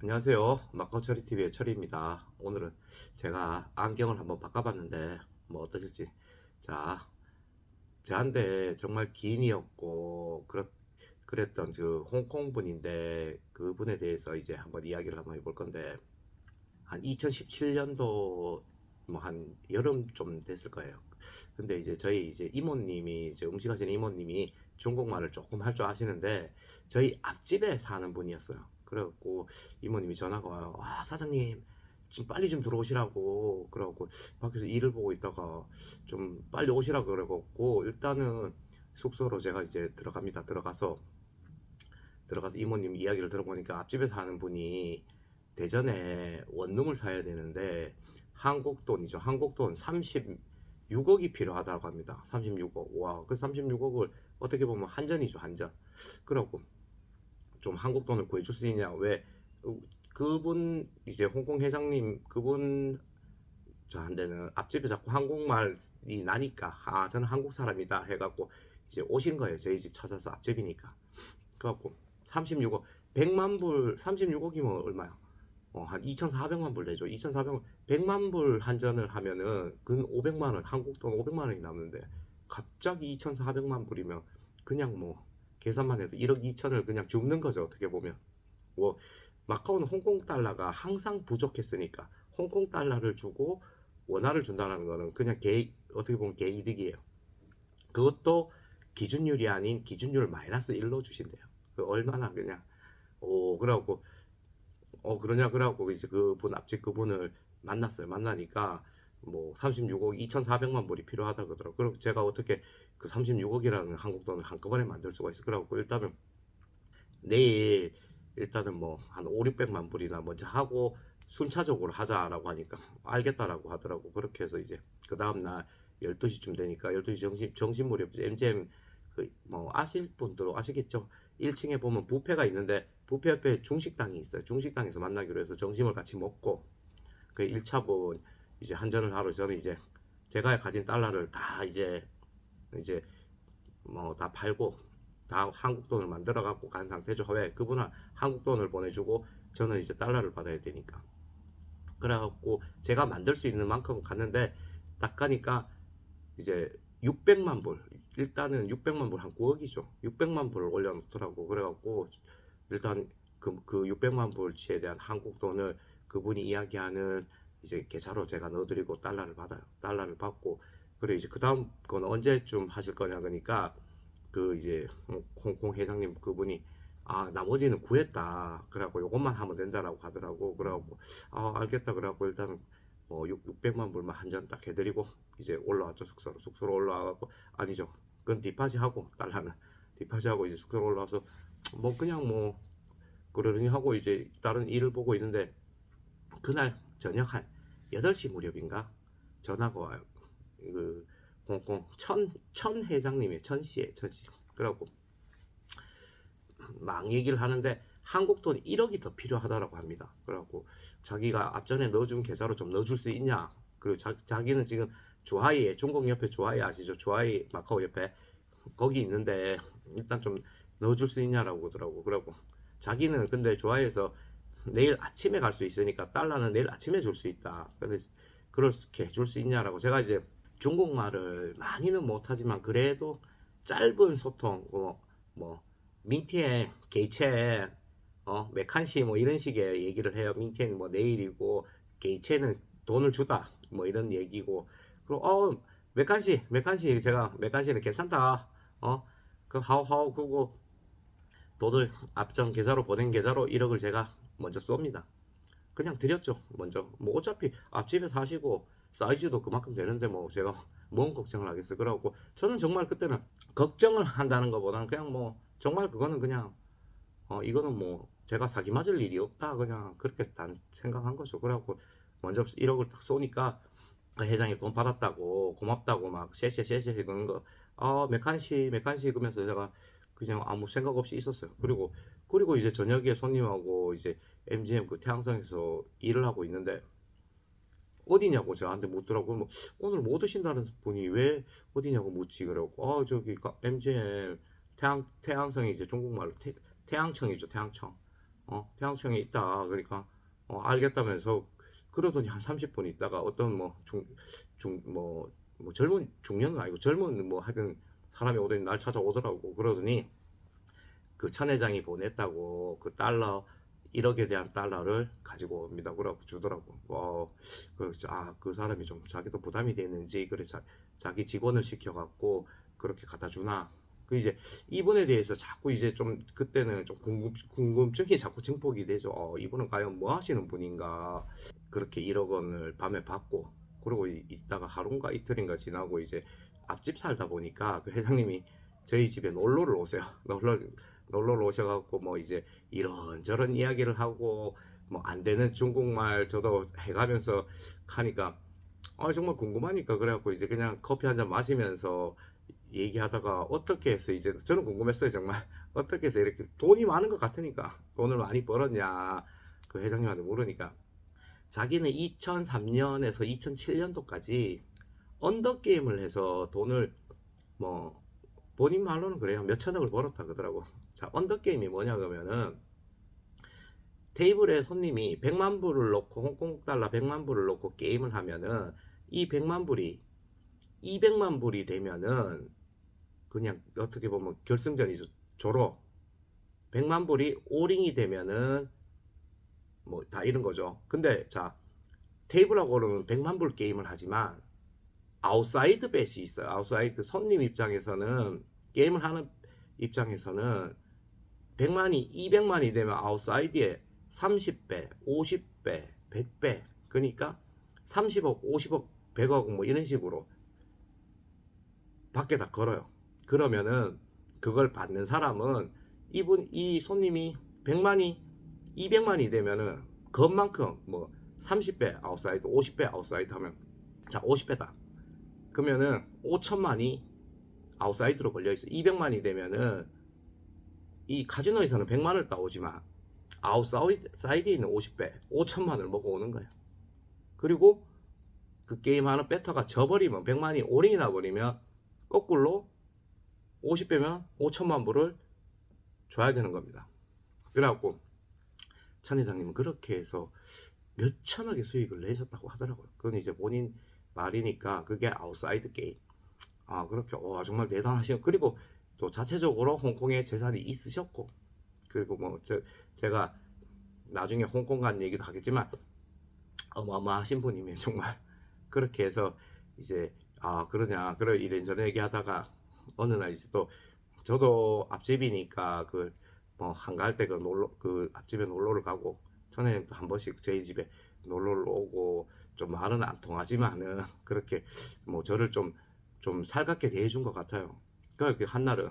안녕하세요. 마카오처리TV의 철이입니다. 오늘은 제가 안경을 한번 바꿔봤는데 뭐 어떠실지. 자, 저한테 정말 기인이었고 그랬던 그 홍콩 분인데 그분에 대해서 이제 한번 이야기를 한번 해볼 건데, 한 2017년도 뭐 한 여름 좀 됐을 거예요. 근데 이제 저희 이제 이모님이, 이제 음식하시는 이모님이 중국말을 조금 할 줄 아시는데 저희 앞집에 사는 분이었어요. 그래갖고 이모님이 전화가 와요. 아, 사장님 좀 빨리 좀 들어오시라고. 그래갖고 밖에서 일을 보고 있다가 좀 빨리 오시라고 그래갖고 일단은 숙소로 제가 이제 들어갑니다. 들어가서 이모님 이야기를 들어보니까 앞집에 사는 분이 대전에 원룸을 사야 되는데 한국돈이죠. 한국돈 36억이 필요하다고 합니다. 36억. 와, 그 36억을 어떻게 보면 한전이죠, 한전. 그러고 좀 한국돈을 구해줄 수 있냐? 왜 그분 이제 홍콩 회장님 그분 저한테는 앞집에 자꾸 한국말이 나니까, 아, 저는 한국 사람이다 해갖고 이제 오신 거예요. 저희 집 찾아서, 앞집이니까. 그래갖고 36억, 100만 불, 36억이면 얼마야? 한 2,400만 불 되죠. 2,400만, 100만 불 한전을 하면은 근 500만 원, 한국 돈 500만 원이 남는데 갑자기 2,400만 불이면 그냥 뭐 계산만 해도 1억 2천을 그냥 줍는 거죠. 어떻게 보면. 뭐 마카오는 홍콩 달러가 항상 부족했으니까 홍콩 달러를 주고 원화를 준다는 거는 그냥 어떻게 보면 개이득이에요. 그것도 기준율이 아닌 기준율 마이너스 1로 주신대요. 그 얼마나 그냥. 그래갖고 그러냐 그래갖고 이제 그분, 앞집 그분을 만났어요. 만나니까 뭐 36억 2,400만 불이 필요하다 그러더라고요. 그리고 제가 어떻게 그 36억이라는 한국 돈을 한꺼번에 만들 수가 있어. 그래갖고 일단은 내일 일단은 뭐 한 5, 600만 불이나 먼저 하고 순차적으로 하자라고 하니까 알겠다라고 하더라고. 그렇게 해서 이제 그 다음날 12시쯤 되니까, 12시 정신 무렵 MGM 그 뭐 아실 분들 아시겠죠? 1층에 보면 뷔페가 있는데 뷔페 옆에 중식당이 있어요. 중식당에서 만나기로 해서 점심을 같이 먹고 그 1차분 이제 한전을 하러, 저는 이제 제가 가진 달러를 다 이제 뭐 다 팔고 다 한국 돈을 만들어 갖고 간 상태죠. 왜? 그분은 한국 돈을 보내주고 저는 이제 달러를 받아야 되니까. 그래갖고 제가 만들 수 있는 만큼 갔는데 딱 가니까 이제 600만 불, 일단은 600만 불, 한 9억이죠. 600만 불을 올려놓더라고. 그래갖고 일단 그 600만 불치에 대한 한국 돈을 그분이 이야기하는 이제 계좌로 제가 넣어드리고 달러를 받아요. 달러를 받고, 그래 이제 그 다음 건 언제쯤 하실 거냐 그러니까 그 이제 홍콩 회장님 그분이, 아, 나머지는 구했다. 그래갖고 요것만 하면 된다라고 하더라고. 그래갖고 아, 알겠다. 그래갖고 일단은 뭐 600만 불만 한 잔 딱 해드리고 이제 올라왔죠. 숙소로 올라와갖고, 아니죠, 그건 디파지하고, 달러는 디파지하고 이제 숙소로 올라와서 뭐 그냥 뭐 그러려니 하고 이제 다른 일을 보고 있는데 그날 저녁 한 8시 무렵인가 전화가 와요. 그 홍콩 천 회장님이, 천씨. 그래갖고 막 얘기를 하는데 한국 돈 1억이 더 필요하다라고 합니다. 그래갖고 자기가 앞전에 넣어준 계좌로 좀 넣어줄 수 있냐. 그리고 자기는 지금 주하이에, 중국 옆에 주하이 아시죠? 주하이 마카오 옆에 거기 있는데 일단 좀 넣어줄 수 있냐라고 하더라고. 그래갖고 자기는 근데 주하이에서 내일 아침에 갈 수 있으니까 달러는 내일 아침에 줄 수 있다. 근데 그렇게 해줄 수 있냐라고. 제가 이제 중국말을 많이는 못하지만 그래도 짧은 소통, 뭐 민티에 게이체, 메칸시 뭐 이런 식의 얘기를 해요. 민티는 뭐 내일이고 게이체는 돈을 주다 뭐 이런 얘기고. 그리고 메칸시 제가 메칸시는 괜찮다. 그 하오하오. 그거 돈을 앞전 계좌로, 보낸 계좌로 1억을 제가 먼저 쏩니다. 그냥 드렸죠. 먼저 뭐 어차피 앞집에 사시고 사이즈도 그만큼 되는데 뭐 제가 뭔 걱정을 하겠어요. 그래갖고 저는 정말 그때는 걱정을 한다는 것보다는 그냥 뭐 정말 그거는 그냥 이거는 뭐 제가 사기 맞을 일이 없다, 그냥 그렇게 단 생각한 거죠. 그래갖고 먼저 1억을 딱 쏘니까 그 회장이 돈 받았다고 고맙다고 막 쉐쉐쉐쉐 그런 거, 메칸시 그러면서 제가 그냥 아무 생각 없이 있었어요. 그리고 이제 저녁에 손님하고 이제 MGM 그 태양성에서 일을 하고 있는데 어디냐고 저한테 묻더라고. 뭐 오늘 못 오신다는 분이 왜 어디냐고 묻지. 그러고 저기 MGM 태양성이 이제 중국말로 태양청이죠, 태양청. 평양청에 있다. 그러니까 알겠다면서 그러더니 한 30분 있다가 어떤 뭐 젊은 중년은 아니고 젊은 뭐 하여튼 사람이 오더니 날 찾아오더라고. 그러더니 그 천 회장이 보냈다고 그 달러 1억에 대한 달러를 가지고 옵니다. 그러고 주더라고. 그 사람이 좀 자기도 부담이 되는지 그래 자기 직원을 시켜갖고 그렇게 갖다 주나. 그 이제 이분에 대해서 자꾸 이제 좀 그때는 좀 궁금증이 자꾸 증폭이 되죠. 이분은 과연 뭐 하시는 분인가. 그렇게 1억 원을 밤에 받고 그러고 있다가 하루인가 이틀인가 지나고 이제 앞집 살다 보니까 그 회장님이 저희 집에 놀러를 오세요. 놀러를 오셔갖고 뭐 이제 이런저런 이야기를 하고 뭐 안 되는 중국말 저도 해가면서 하니까 정말 궁금하니까 그래갖고 이제 그냥 커피 한 잔 마시면서 얘기하다가 어떻게 해서 이제 저는 궁금했어요 정말 어떻게 해서 이렇게 돈이 많은 것 같으니까 돈을 많이 벌었냐 그 회장님한테 물으니까 자기는 2003년에서 2007년도까지 언더게임을 해서 돈을 뭐 본인 말로는 그래요 몇천억을 벌었다 그러더라고. 자 언더게임이 뭐냐 그러면은 테이블에 손님이 100만 불을 넣고 홍콩 달러 100만 불을 넣고 게임을 하면은 이 100만 불이 200만 불이 되면은 그냥 어떻게 보면 결승전이죠. 조로 100만 불이 오링이 되면은 뭐 다 이런 거죠. 근데 자 테이블하고는 100만 불 게임을 하지만 아웃사이드 벳이 있어요. 아웃사이드 손님 입장에서는 게임을 하는 입장에서는 100만이 200만이 되면 아웃사이드에 30배, 50배, 100배 그러니까 30억, 50억, 100억 뭐 이런 식으로 밖에다 걸어요. 그러면은 그걸 받는 사람은 이 손님이 100만이 200만이 되면은 그것만큼 뭐 30배 아웃사이드 50배 아웃사이드 하면 자 50배다 그러면은 5천만이 아웃사이드로 걸려있어. 200만이 되면은 이 카지노에서는 100만을 따오지만 아웃사이드에 있는 50배 5천만을 먹어 오는 거야. 그리고 그 게임하는 배터가 져버리면 100만이 올인이 나버리면 거꾸로 50배면 5천만 불을 줘야 되는 겁니다. 그래갖고 천 회장님은 그렇게 해서 몇 천억의 수익을 내셨다고 하더라고요. 그건 이제 본인 말이니까 그게 아웃사이드 게임. 그렇게 정말 대단하시고 그리고 또 자체적으로 홍콩에 재산이 있으셨고 그리고 뭐 제가 나중에 홍콩 간 얘기도 하겠지만 어마어마하신 분이면 정말 그렇게 해서 이제 그러냐 그래 이런저런 얘기하다가 어느 날 이제 또 저도 앞집이니까 그 뭐 한가할 때 그 놀러 그 앞집에 놀러를 가고 전에 한 번씩 저희 집에 놀러를 오고 좀 말은 안 통하지만은 그렇게 뭐 저를 좀 살갑게 대해준 것 같아요. 그렇게 한날은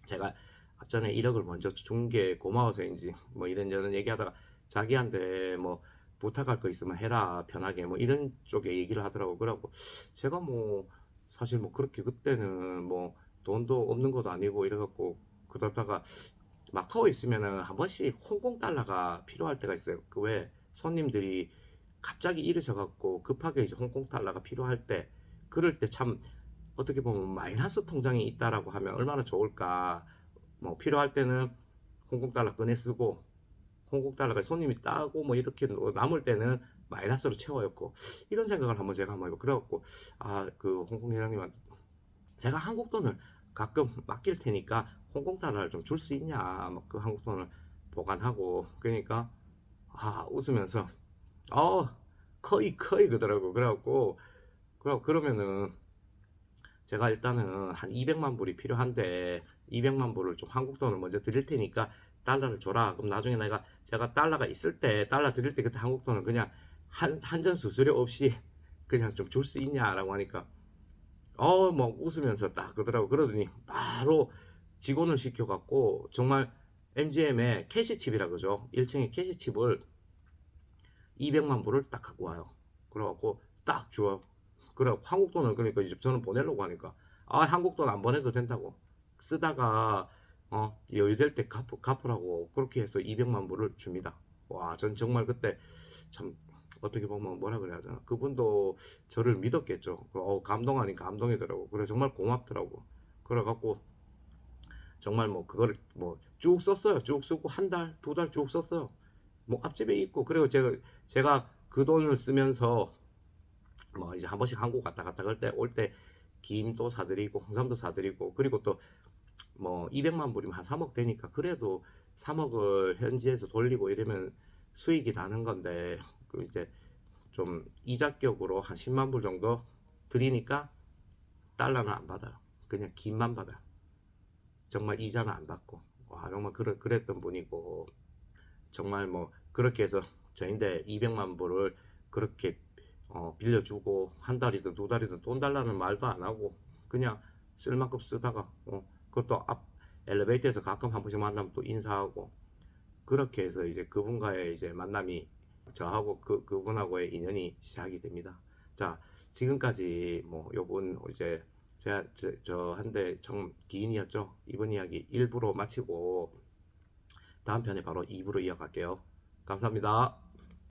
제가 앞전에 1억을 먼저 준 게 고마워서인지 뭐 이런저런 얘기하다가 자기한테 뭐 부탁할 거 있으면 해라 편하게 뭐 이런 쪽에 얘기를 하더라고. 그러고 제가 뭐 사실 뭐 그렇게 그때는 뭐 돈도 없는 것도 아니고 이래갖고 그러다가 마카오에 있으면은 한 번씩 홍콩 달러가 필요할 때가 있어요. 그 왜 손님들이 갑자기 이르셔갖고 급하게 이제 홍콩 달러가 필요할 때 그럴 때 참 어떻게 보면 마이너스 통장이 있다라고 하면 얼마나 좋을까. 뭐 필요할 때는 홍콩 달러 꺼내 쓰고 홍콩 달러가 손님이 따고 뭐 이렇게 남을 때는 마이너스로 채워였고 이런 생각을 한번 제가 한번 해보. 그래갖고 그 홍콩 회장님한테 제가 한국 돈을 가끔 맡길 테니까 홍콩 달러를 좀 줄 수 있냐 막 그 한국 돈을 보관하고 그러니까 웃으면서 거의 그러더라고. 그래갖고 그러면은 제가 일단은 한 200만 불이 필요한데 200만 불을 좀 한국 돈을 먼저 드릴 테니까 달러를 줘라. 그럼 나중에 제가 달러가 있을 때 달러 드릴 때 그때 한국 돈을 그냥 한 전 수수료 없이 그냥 좀 줄 수 있냐라고 하니까 뭐 웃으면서 딱 그러더라고. 그러더니 바로 직원을 시켜갖고 정말 MGM에 캐시칩이라 그러죠. 1층에 캐시칩을 200만 불을 딱 갖고 와요. 그래갖고 딱 줘요. 그래 한국 돈을 그러니까 이제 저는 보내려고 하니까 한국 돈 안 보내도 된다고 쓰다가 여유될 때 갚으라고 그렇게 해서 200만 불을 줍니다. 와, 전 정말 그때 참 어떻게 보면 뭐라 그래야 하잖아. 그분도 저를 믿었겠죠. 감동하니까 감동이더라고. 그래 정말 고맙더라고. 그래갖고 정말 뭐 그거를 뭐 쭉 썼어요. 쭉 쓰고 한 달, 두 달 쭉 썼어요. 뭐 앞집에 있고 그리고 제가 그 돈을 쓰면서 뭐 이제 한 번씩 한국 갔다 갔다 그럴 때 올 때 김도 사드리고 홍삼도 사드리고 그리고 또 뭐 200만 불이면 한 3억 되니까 그래도 3억을 현지에서 돌리고 이러면 수익이 나는 건데 그 이제 좀 이자격으로 한 10만 불 정도 드리니까 달러는 안 받아요. 그냥 김만 받아요. 정말 이자는 안 받고 와 정말 그랬던 분이고 정말 뭐 그렇게 해서 저인데 200만 불을 그렇게 빌려주고 한 달이든 두 달이든 돈 달라는 말도 안 하고 그냥 쓸 만큼 쓰다가 그것도 앞 엘리베이터에서 가끔 한 번씩 만나면 또 인사하고 그렇게 해서 이제 그분과의 이제 만남이 저하고 그분하고의 인연이 시작이 됩니다. 자, 지금까지 뭐 요분 이제 제가 저한테 좀 기인이었죠. 이번 이야기 1부로 마치고 다음 편에 바로 2부로 이어갈게요. 감사합니다.